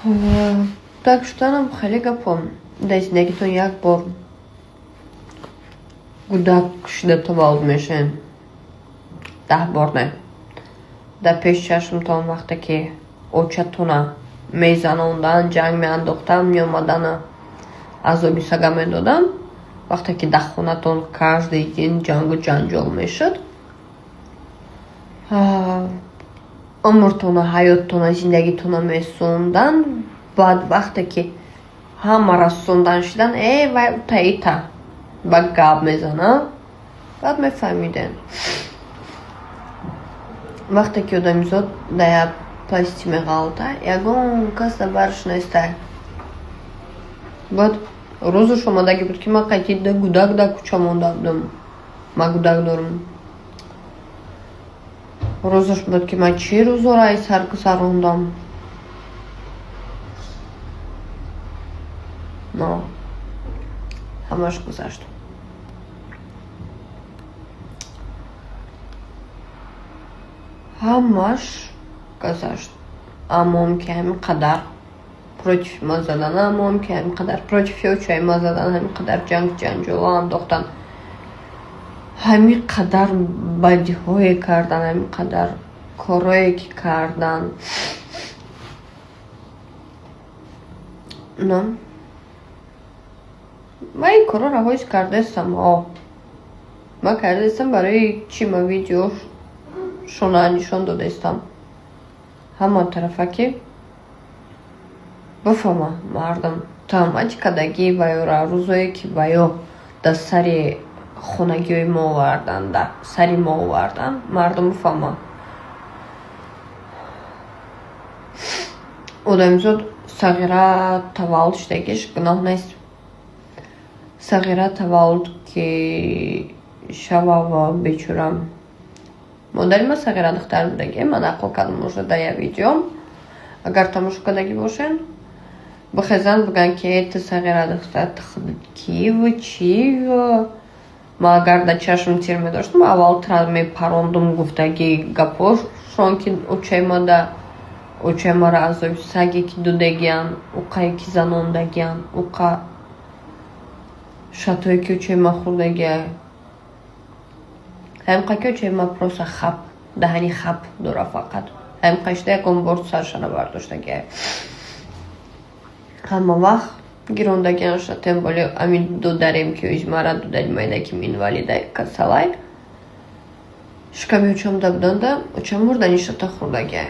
Так что нам хали гапом. Дайс негитон як бор. Гудак шида тавалд мешен. 10 бор не. Да пеш чашмтон вақте ки очатуна мезанондан ҷанг меандохтам меомадана азоби сага медодам. Вақте ки дар хонатон каждый дин ҷангу ҷанҷол мешуд, умртона, ҳаёттона, зиндагитона месундан. Баъд вақте ки ҳама расундан шидан, вай утаита ба гап мезана, баъд мефаҳмиден. Вақте ки одамизод дар як пасти меғалта, ягон кас дар бараш нестай. Баъд рӯзаш омадагӣ буд ки ман қайтида гудак дар кӯча монда будам. Ман гудак дорам. Рӯзаш буд ки ман чӣ рӯзораи сар гузарондам. Но ҳамаш гузашт. Ҳамаш гузашт. Аммом ки ҳамин қадар против ма задан, аммом ки ҳамин қадар против ёчаи ма задан, ҳамин қадар ҷанг ҷанҷола андохтан, ҳамин қадар бадиҳое кардан, ҳамин қадар корое ки кардан. Ман ин корро раҳоиш кардаистам. Ман кардаистам барои чӣ ман видео шона нишон додаистам. Ҳама тарафа ки бифаҳма мардам травматикадагӣ ва ёра рӯзое ки ва ё дар сари хонагиҳои мо овардан, дар сари мо овардан, мардум бифаҳма. Одамизод сағира таваллуд шудагиш гуноҳ нест. Сағира таваллуд ки шава ва бечура. Модари ман сағира духтар будагӣ. Ман нақл кардам уже дар як видеом. Агар тамошо кардагӣ бошен, бихезан бигӯянд ки ту сағира духтар ки ва чӣ ва. Ман агар дар чашм тир медоштам, аввалтар мепарондум гуфтагӣ гапошон ки очаи ма да очаи мара азоби саге ки додагиян, уқае ки занондагиян, уқа шатое ки очаи ма хӯрдагия. ҳамқа ки очаи ма просто хаб, даҳани хаб дора фақат. ҳамқа шуда ягон бор саршана бардоштагия. ҳама вақт гирондагиян шуда тем более амин додарем ки оз мара додари майда ки инвалида касалай. Шикаби очам да буданда, очам мурдани шата хӯрдагия.